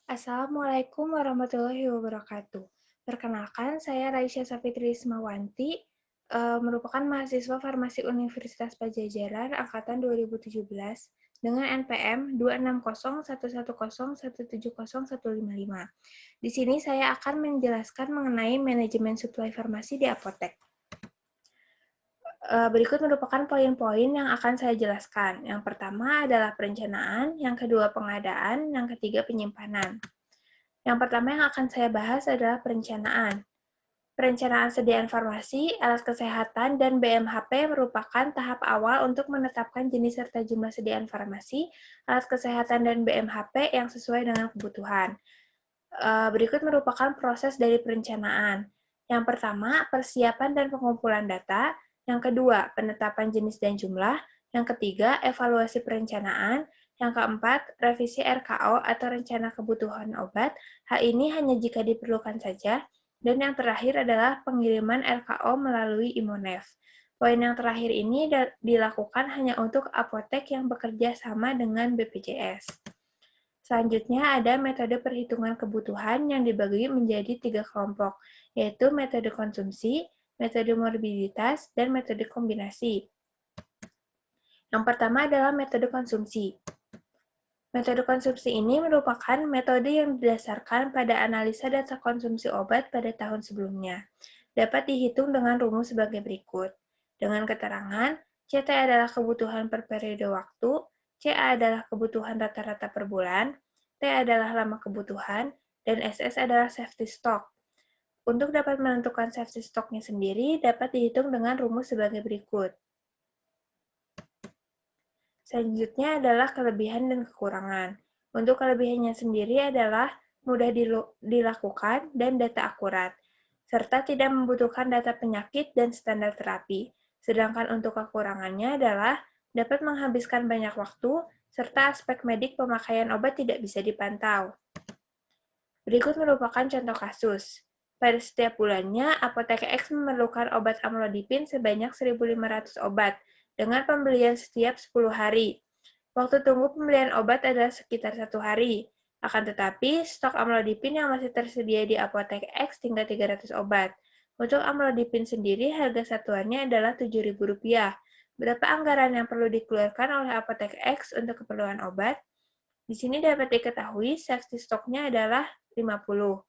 Assalamualaikum warahmatullahi wabarakatuh. Perkenalkan, saya Raisya Safitri Ismawanti, merupakan mahasiswa farmasi Universitas Pajajaran angkatan 2017 dengan NPM 2601101701155. Di sini saya akan menjelaskan mengenai manajemen suplai farmasi di apotek. Berikut merupakan poin-poin yang akan saya jelaskan. Yang pertama adalah perencanaan, yang kedua pengadaan, yang ketiga penyimpanan. Yang pertama yang akan saya bahas adalah perencanaan. Perencanaan sediaan farmasi, alat kesehatan, dan BMHP merupakan tahap awal untuk menetapkan jenis serta jumlah sediaan farmasi, alat kesehatan, dan BMHP yang sesuai dengan kebutuhan. Berikut merupakan proses dari perencanaan. Yang pertama, persiapan dan pengumpulan data. Yang kedua, penetapan jenis dan jumlah. Yang ketiga, evaluasi perencanaan. Yang keempat, revisi RKO atau rencana kebutuhan obat. Hal ini hanya jika diperlukan saja. Dan yang terakhir adalah pengiriman RKO melalui Imonef. Poin yang terakhir ini dilakukan hanya untuk apotek yang bekerja sama dengan BPJS. Selanjutnya ada metode perhitungan kebutuhan yang dibagi menjadi 3 kelompok, yaitu metode konsumsi, metode morbiditas, dan metode kombinasi. Yang pertama adalah metode konsumsi. Metode konsumsi ini merupakan metode yang didasarkan pada analisa data konsumsi obat pada tahun sebelumnya. Dapat dihitung dengan rumus sebagai berikut. Dengan keterangan, CT adalah kebutuhan per periode waktu, CA adalah kebutuhan rata-rata per bulan, T adalah lama kebutuhan, dan SS adalah safety stock. Untuk dapat menentukan safety stock-nya sendiri, dapat dihitung dengan rumus sebagai berikut. Selanjutnya adalah kelebihan dan kekurangan. Untuk kelebihannya sendiri adalah mudah dilakukan dan data akurat, serta tidak membutuhkan data penyakit dan standar terapi. Sedangkan untuk kekurangannya adalah dapat menghabiskan banyak waktu, serta aspek medik pemakaian obat tidak bisa dipantau. Berikut merupakan contoh kasus. Pada setiap bulannya, Apotek X memerlukan obat amlodipin sebanyak 1.500 obat, dengan pembelian setiap 10 hari. Waktu tunggu pembelian obat adalah sekitar 1 hari. Akan tetapi, stok amlodipin yang masih tersedia di Apotek X tinggal 300 obat. Untuk amlodipin sendiri, harga satuannya adalah Rp7.000. Berapa anggaran yang perlu dikeluarkan oleh Apotek X untuk keperluan obat? Di sini dapat diketahui safety stoknya adalah 50.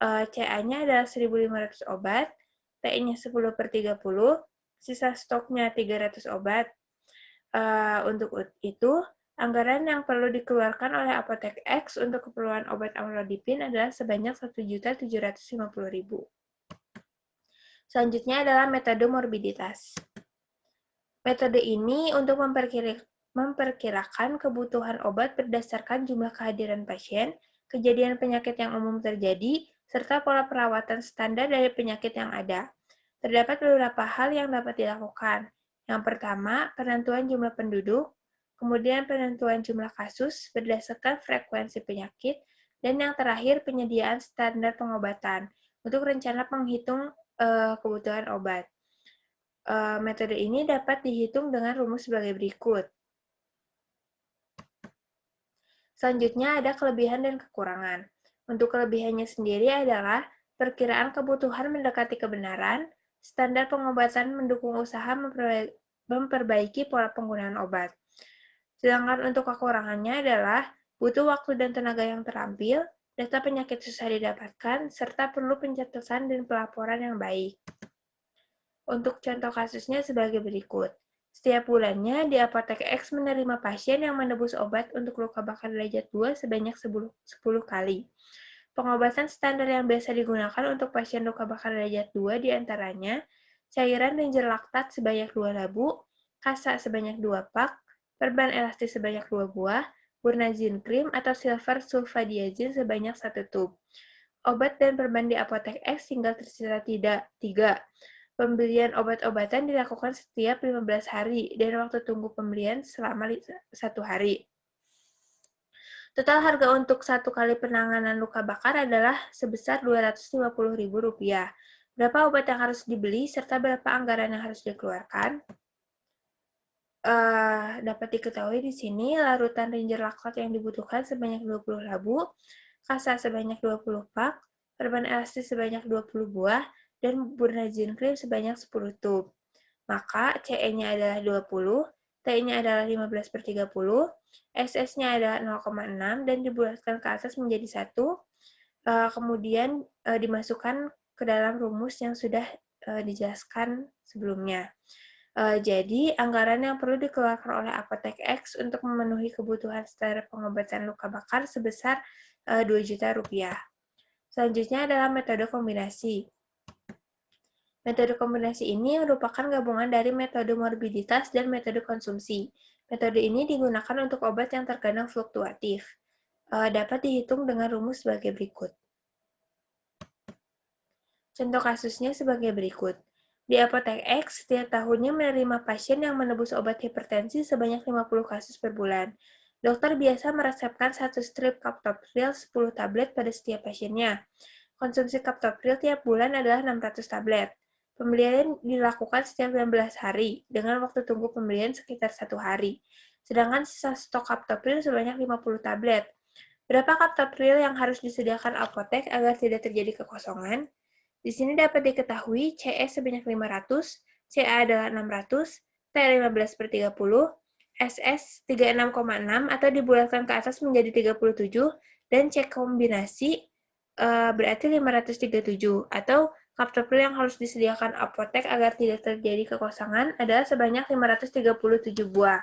CA-nya adalah 1.500 obat, T-nya 10/30, sisa stoknya 300 obat. Untuk itu, anggaran yang perlu dikeluarkan oleh Apotek X untuk keperluan obat amlodipin adalah sebanyak Rp1.750.000. Selanjutnya adalah metode morbiditas. Metode ini untuk memperkirakan kebutuhan obat berdasarkan jumlah kehadiran pasien, kejadian penyakit yang umum terjadi, serta pola perawatan standar dari penyakit yang ada. Terdapat beberapa hal yang dapat dilakukan. Yang pertama, penentuan jumlah penduduk, kemudian penentuan jumlah kasus berdasarkan frekuensi penyakit, dan yang terakhir penyediaan standar pengobatan untuk rencana penghitung kebutuhan obat. Metode ini dapat dihitung dengan rumus sebagai berikut. Selanjutnya ada kelebihan dan kekurangan. Untuk kelebihannya sendiri adalah perkiraan kebutuhan mendekati kebenaran, standar pengobatan mendukung usaha memperbaiki pola penggunaan obat. Sedangkan untuk kekurangannya adalah butuh waktu dan tenaga yang terampil, data penyakit susah didapatkan, serta perlu pencatatan dan pelaporan yang baik. Untuk contoh kasusnya sebagai berikut. Setiap bulannya, di Apotek X menerima pasien yang menebus obat untuk luka bakar derajat 2 sebanyak 10 kali. Pengobatan standar yang biasa digunakan untuk pasien luka bakar derajat 2 diantaranya cairan Ranger Laktat sebanyak 2 labu, kasa sebanyak 2 pak, perban elastis sebanyak 2 buah, Burnazin krim atau silver sulfadiazin sebanyak 1 tub. Obat dan perban di Apotek X tinggal tersisa 3. Pembelian obat-obatan dilakukan setiap 15 hari dan waktu tunggu pembelian selama 1 hari. Total harga untuk 1 kali penanganan luka bakar adalah sebesar Rp250.000. Berapa obat yang harus dibeli serta berapa anggaran yang harus dikeluarkan? Dapat diketahui di sini larutan Ranger Laktat yang dibutuhkan sebanyak 20 labu, kasa sebanyak 20 pak, perban elastis sebanyak 20 buah, dan burnazine cream sebanyak 10 tub. Maka CE-nya adalah 20, T-nya adalah 15/30, SS-nya adalah 0,6 dan dibulatkan ke atas menjadi 1, kemudian dimasukkan ke dalam rumus yang sudah dijelaskan sebelumnya. Jadi, anggaran yang perlu dikeluarkan oleh Apotek X untuk memenuhi kebutuhan standar pengobatan luka bakar sebesar Rp2.000.000. Selanjutnya adalah metode kombinasi. Metode kombinasi ini merupakan gabungan dari metode morbiditas dan metode konsumsi. Metode ini digunakan untuk obat yang terkadang fluktuatif. Dapat dihitung dengan rumus sebagai berikut. Contoh kasusnya sebagai berikut. Di Apotek X, setiap tahunnya menerima pasien yang menebus obat hipertensi sebanyak 50 kasus per bulan. Dokter biasa meresepkan 1 strip captopril 10 tablet pada setiap pasiennya. Konsumsi captopril tiap bulan adalah 600 tablet. Pembelian dilakukan setiap 16 hari, dengan waktu tunggu pembelian sekitar 1 hari. Sedangkan sisa stok captopril sebanyak 50 tablet. Berapa captopril yang harus disediakan apotek agar tidak terjadi kekosongan? Di sini dapat diketahui CE sebanyak 500, CA adalah 600, T 15/30, SS 36,6 atau dibulatkan ke atas menjadi 37, dan C kombinasi berarti 537, atau captopril yang harus disediakan apotek agar tidak terjadi kekosongan adalah sebanyak 537 buah.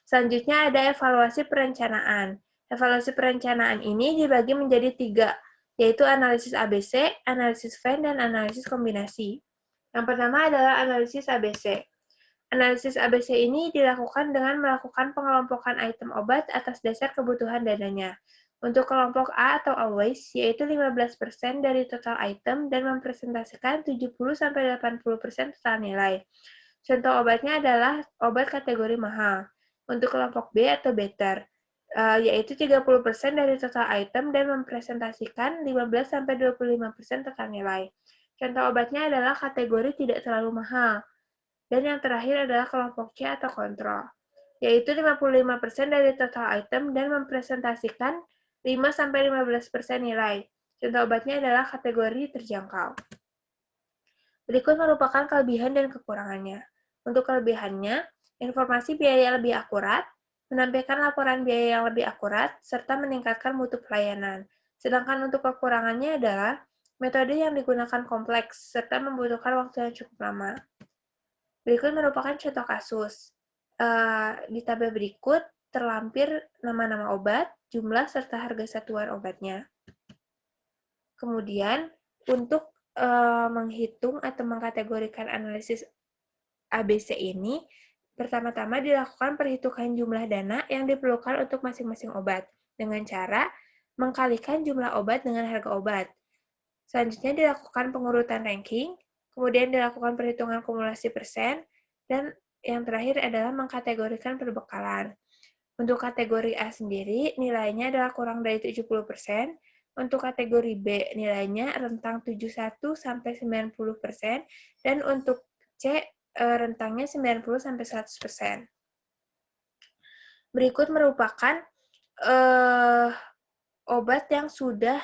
Selanjutnya ada evaluasi perencanaan. Evaluasi perencanaan ini dibagi menjadi 3, yaitu analisis ABC, analisis Venn, dan analisis kombinasi. Yang pertama adalah analisis ABC. Analisis ABC ini dilakukan dengan melakukan pengelompokan item obat atas dasar kebutuhan dananya. Untuk kelompok A atau always, yaitu 15% dari total item dan mempresentasikan 70-80% total nilai. Contoh obatnya adalah obat kategori mahal. Untuk kelompok B atau better, yaitu 30% dari total item dan mempresentasikan 15-25% total nilai. Contoh obatnya adalah kategori tidak terlalu mahal. Dan yang terakhir adalah kelompok C atau kontrol, yaitu 55% dari total item dan mempresentasikan 5-15% nilai. Contoh obatnya adalah kategori terjangkau. Berikut merupakan kelebihan dan kekurangannya. Untuk kelebihannya, informasi biaya lebih akurat, menampilkan laporan biaya yang lebih akurat, serta meningkatkan mutu pelayanan. Sedangkan untuk kekurangannya adalah metode yang digunakan kompleks, serta membutuhkan waktu yang cukup lama. Berikut merupakan contoh kasus. Di tabel berikut terlampir nama-nama obat, jumlah, serta harga satuan obatnya. Kemudian, untuk menghitung atau mengkategorikan analisis ABC ini, pertama-tama dilakukan perhitungan jumlah dana yang diperlukan untuk masing-masing obat, dengan cara mengkalikan jumlah obat dengan harga obat. Selanjutnya dilakukan pengurutan ranking, kemudian dilakukan perhitungan kumulasi persen, dan yang terakhir adalah mengkategorikan perbekalan. Untuk kategori A sendiri, nilainya adalah kurang dari 70%, untuk kategori B, nilainya rentang 71-90%, dan untuk C, rentangnya 90-100%. Berikut merupakan obat yang sudah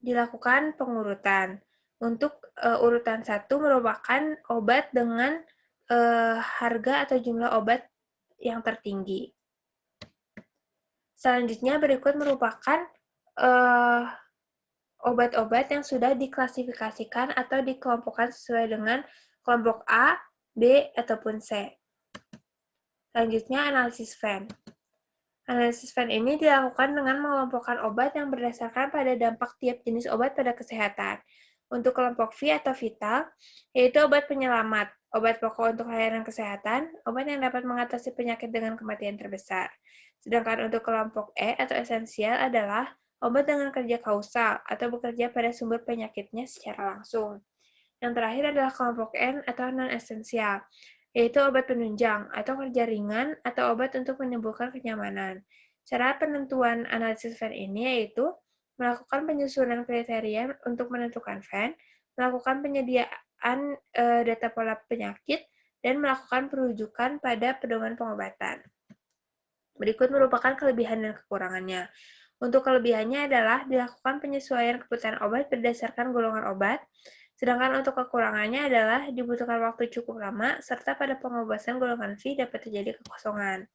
dilakukan pengurutan. Untuk urutan 1 merupakan obat dengan harga atau jumlah obat yang tertinggi. Selanjutnya berikut merupakan obat-obat yang sudah diklasifikasikan atau dikelompokkan sesuai dengan kelompok A, B, ataupun C. Selanjutnya analisis Venn. Analisis Venn ini dilakukan dengan mengelompokkan obat yang berdasarkan pada dampak tiap jenis obat pada kesehatan. Untuk kelompok V atau vital, yaitu obat penyelamat, obat pokok untuk layanan kesehatan, obat yang dapat mengatasi penyakit dengan kematian terbesar. Sedangkan untuk kelompok E atau esensial adalah obat dengan kerja kausal atau bekerja pada sumber penyakitnya secara langsung. Yang terakhir adalah kelompok N atau non-esensial, yaitu obat penunjang atau kerja ringan atau obat untuk menimbulkan kenyamanan. Cara penentuan analisis Venn ini yaitu melakukan penyusunan kriteria untuk menentukan Venn, melakukan penyediaan data pola penyakit, dan melakukan perujukan pada pedoman pengobatan. Berikut merupakan kelebihan dan kekurangannya. Untuk kelebihannya adalah dilakukan penyesuaian kebutuhan obat berdasarkan golongan obat, sedangkan untuk kekurangannya adalah dibutuhkan waktu cukup lama, serta pada pengobatan golongan V dapat terjadi kekosongan.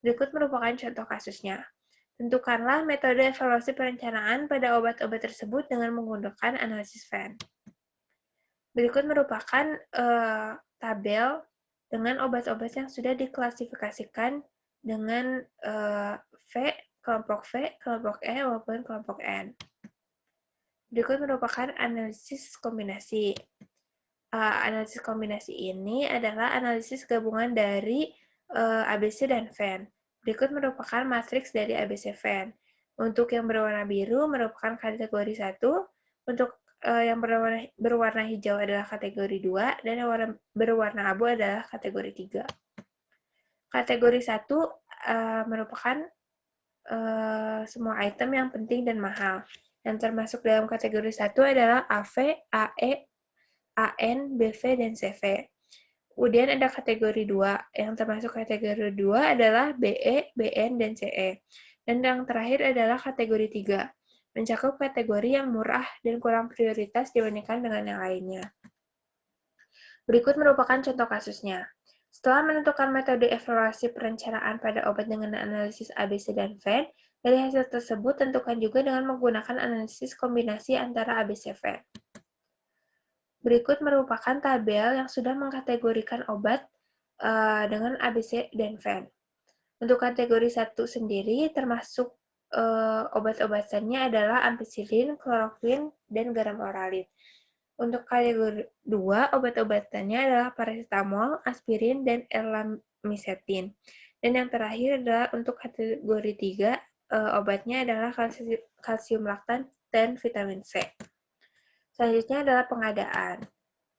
Berikut merupakan contoh kasusnya. Tentukanlah metode evaluasi perencanaan pada obat-obat tersebut dengan menggunakan analisis Venn. Berikut merupakan tabel dengan obat-obat yang sudah diklasifikasikan dengan V, kelompok V, kelompok E, maupun kelompok N. Berikut merupakan analisis kombinasi. Analisis kombinasi ini adalah analisis gabungan dari ABC dan Venn. Berikut merupakan matriks dari ABC Venn. Untuk yang berwarna biru merupakan kategori 1, untuk yang berwarna hijau adalah kategori 2, dan yang berwarna abu adalah kategori 3. Kategori 1 merupakan semua item yang penting dan mahal. Yang termasuk dalam kategori 1 adalah AV, AE, AN, BV, dan CV. Kemudian ada kategori 2. Yang termasuk kategori 2 adalah BE, BN, dan CE. Dan yang terakhir adalah kategori 3. Mencakup kategori yang murah dan kurang prioritas dibandingkan dengan yang lainnya. Berikut merupakan contoh kasusnya. Setelah menentukan metode evaluasi perencanaan pada obat dengan analisis ABC dan Venn, dari hasil tersebut tentukan juga dengan menggunakan analisis kombinasi antara ABC Venn. Berikut merupakan tabel yang sudah mengkategorikan obat dengan ABC dan Venn. Untuk kategori 1 sendiri termasuk obat-obatannya adalah ampicillin, kloroquine, dan garam oralit. Untuk kategori 2, obat-obatannya adalah paracetamol, aspirin, dan erlamisetin. Dan yang terakhir adalah untuk kategori 3, obatnya adalah kalsium laktan dan vitamin C. Selanjutnya adalah pengadaan.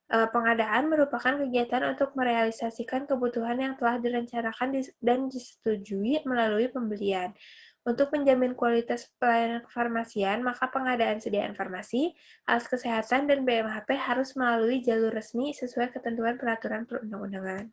Pengadaan merupakan kegiatan untuk merealisasikan kebutuhan yang telah direncanakan dan disetujui melalui pembelian. Untuk menjamin kualitas pelayanan kefarmasian, maka pengadaan sediaan farmasi, alat kesehatan, dan BMHP harus melalui jalur resmi sesuai ketentuan peraturan perundang-undangan.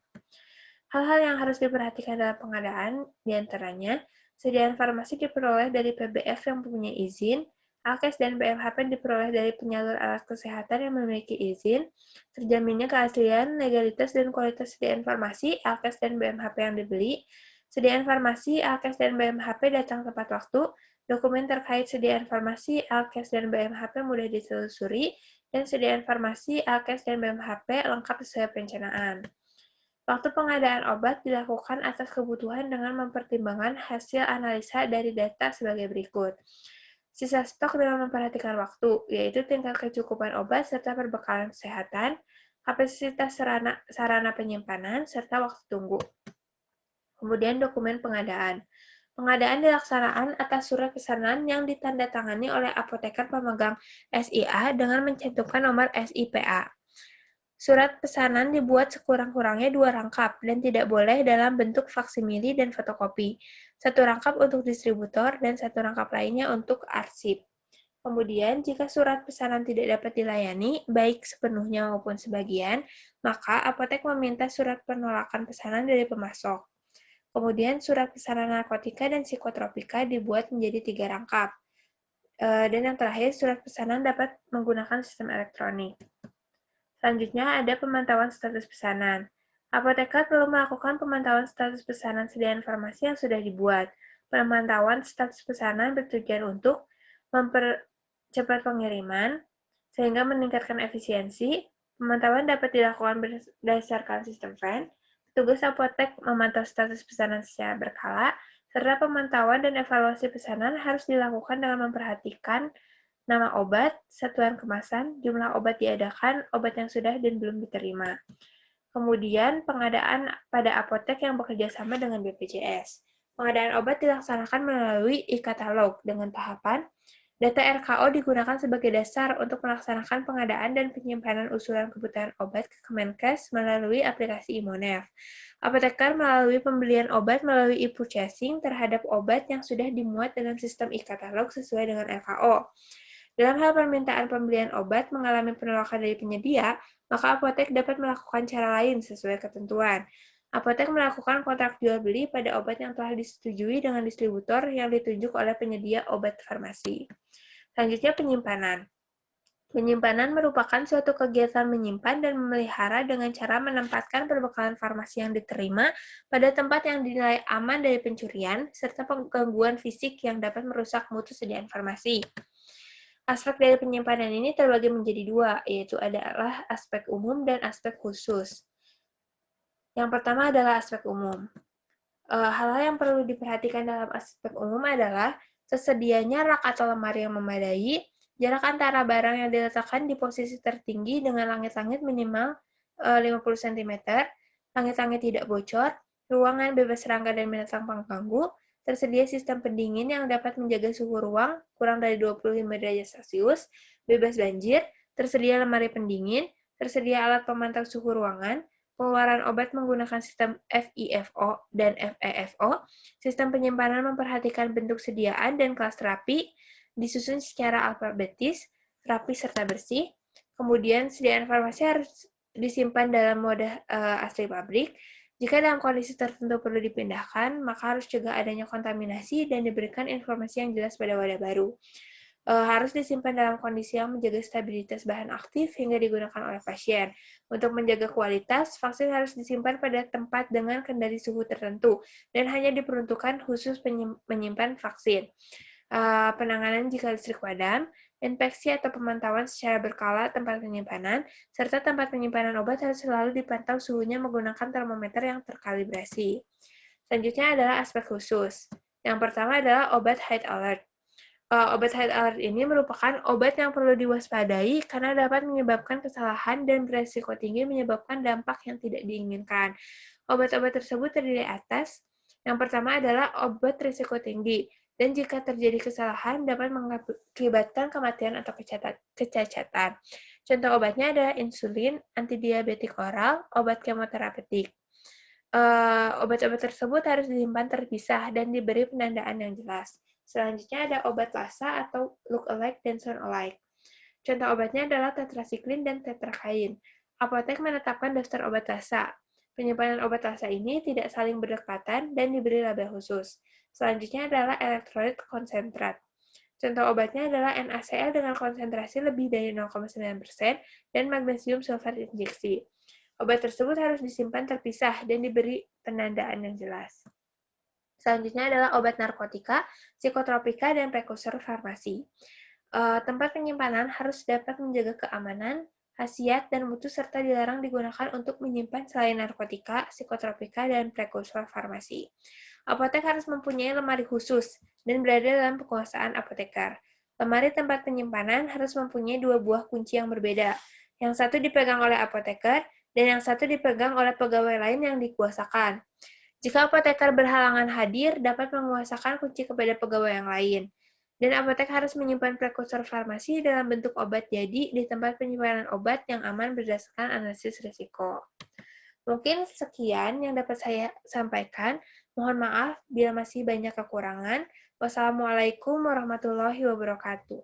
Hal-hal yang harus diperhatikan dalam pengadaan, diantaranya, sediaan farmasi diperoleh dari PBF yang mempunyai izin, Alkes dan BMHP diperoleh dari penyalur alat kesehatan yang memiliki izin, terjaminnya keaslian, legalitas, dan kualitas sediaan farmasi, Alkes dan BMHP yang dibeli, sediaan farmasi, Alkes dan BMHP datang tepat waktu, dokumen terkait sediaan farmasi, Alkes dan BMHP mudah ditelusuri, dan sediaan farmasi, Alkes dan BMHP lengkap sesuai perencanaan. Waktu pengadaan obat dilakukan atas kebutuhan dengan mempertimbangkan hasil analisa dari data sebagai berikut. Sisa stok dengan memperhatikan waktu, yaitu tingkat kecukupan obat serta perbekalan kesehatan, kapasitas sarana penyimpanan, serta waktu tunggu. Kemudian dokumen pengadaan. Pengadaan dilaksanakan atas surat pesanan yang ditandatangani oleh apoteker pemegang SIA dengan mencantumkan nomor SIPA. Surat pesanan dibuat sekurang-kurangnya 2 rangkap dan tidak boleh dalam bentuk faksimili dan fotokopi. 1 rangkap untuk distributor dan 1 rangkap lainnya untuk arsip. Kemudian, jika surat pesanan tidak dapat dilayani, baik sepenuhnya maupun sebagian, maka apotek meminta surat penolakan pesanan dari pemasok. Kemudian, surat pesanan narkotika dan psikotropika dibuat menjadi 3 rangkap. Dan yang terakhir, surat pesanan dapat menggunakan sistem elektronik. Selanjutnya ada pemantauan status pesanan. Apoteker perlu melakukan pemantauan status pesanan sediaan farmasi yang sudah dibuat. Pemantauan status pesanan bertujuan untuk mempercepat pengiriman, sehingga meningkatkan efisiensi. Pemantauan dapat dilakukan berdasarkan sistem Venn. Petugas apotek memantau status pesanan secara berkala, serta pemantauan dan evaluasi pesanan harus dilakukan dengan memperhatikan nama obat, satuan kemasan, jumlah obat diadakan, obat yang sudah dan belum diterima. Kemudian, pengadaan pada apotek yang bekerja sama dengan BPJS. Pengadaan obat dilaksanakan melalui e-katalog dengan tahapan. Data RKO digunakan sebagai dasar untuk melaksanakan pengadaan dan penyimpanan usulan kebutuhan obat ke Kemenkes melalui aplikasi Imonef. Apoteker melalui pembelian obat melalui e-purchasing terhadap obat yang sudah dimuat dalam sistem e-katalog sesuai dengan RKO. Dalam hal permintaan pembelian obat mengalami penolakan dari penyedia, maka apotek dapat melakukan cara lain sesuai ketentuan. Apotek melakukan kontrak jual-beli pada obat yang telah disetujui dengan distributor yang ditunjuk oleh penyedia obat farmasi. Selanjutnya, penyimpanan. Penyimpanan merupakan suatu kegiatan menyimpan dan memelihara dengan cara menempatkan perbekalan farmasi yang diterima pada tempat yang dinilai aman dari pencurian, serta gangguan fisik yang dapat merusak mutu sediaan farmasi. Aspek dari penyimpanan ini terbagi menjadi dua, yaitu adalah aspek umum dan aspek khusus. Yang pertama adalah aspek umum. Hal-hal yang perlu diperhatikan dalam aspek umum adalah tersedianya rak atau lemari yang memadai, jarak antara barang yang diletakkan di posisi tertinggi dengan langit-langit minimal 50 cm, langit-langit tidak bocor, ruangan bebas serangga dan binatang pengganggu, tersedia sistem pendingin yang dapat menjaga suhu ruang kurang dari 25 derajat Celcius, bebas banjir, tersedia lemari pendingin, tersedia alat pemantau suhu ruangan, pengeluaran obat menggunakan sistem FIFO dan FEFO. Sistem penyimpanan memperhatikan bentuk sediaan dan kelas terapi, disusun secara alfabetis, rapi serta bersih. Kemudian sediaan farmasi harus disimpan dalam mode asli pabrik. Jika dalam kondisi tertentu perlu dipindahkan, maka harus cegah adanya kontaminasi dan diberikan informasi yang jelas pada wadah baru. Harus disimpan dalam kondisi yang menjaga stabilitas bahan aktif hingga digunakan oleh pasien. Untuk menjaga kualitas, vaksin harus disimpan pada tempat dengan kendali suhu tertentu dan hanya diperuntukkan khusus menyimpan vaksin. Penanganan jika listrik padam, infeksi atau pemantauan secara berkala tempat penyimpanan, serta tempat penyimpanan obat harus selalu dipantau suhunya menggunakan termometer yang terkalibrasi. Selanjutnya adalah aspek khusus. Yang pertama adalah obat high alert. Obat high alert ini merupakan obat yang perlu diwaspadai karena dapat menyebabkan kesalahan dan beresiko tinggi menyebabkan dampak yang tidak diinginkan. Obat-obat tersebut terdiri atas, yang pertama adalah obat risiko tinggi, dan jika terjadi kesalahan dapat mengakibatkan kematian atau kecacatan. Contoh obatnya adalah insulin, antidiabetik oral, obat kemoterapeutik. Obat-obat tersebut harus disimpan terpisah dan diberi penandaan yang jelas. Selanjutnya ada obat lasa atau look-alike dan sound-alike. Contoh obatnya adalah tetrasiklin dan tetrakain. Apotek menetapkan daftar obat lasa. Penyimpanan obat lasa ini tidak saling berdekatan dan diberi label khusus. Selanjutnya adalah elektrolit konsentrat. Contoh obatnya adalah NaCl dengan konsentrasi lebih dari 0,9% dan magnesium sulfat injeksi. Obat tersebut harus disimpan terpisah dan diberi penandaan yang jelas. Selanjutnya adalah obat narkotika, psikotropika, dan prekursor farmasi. Tempat penyimpanan harus dapat menjaga keamanan, khasiat, dan mutu serta dilarang digunakan untuk menyimpan selain narkotika, psikotropika, dan prekursor farmasi. Apotek harus mempunyai lemari khusus dan berada dalam penguasaan apoteker. Lemari tempat penyimpanan harus mempunyai 2 buah kunci yang berbeda. Yang satu dipegang oleh apoteker dan yang satu dipegang oleh pegawai lain yang dikuasakan. Jika apoteker berhalangan hadir, dapat menguasakan kunci kepada pegawai yang lain. Dan apotek harus menyimpan prekursor farmasi dalam bentuk obat jadi di tempat penyimpanan obat yang aman berdasarkan analisis risiko. Mungkin sekian yang dapat saya sampaikan. Mohon maaf bila masih banyak kekurangan. Wassalamualaikum warahmatullahi wabarakatuh.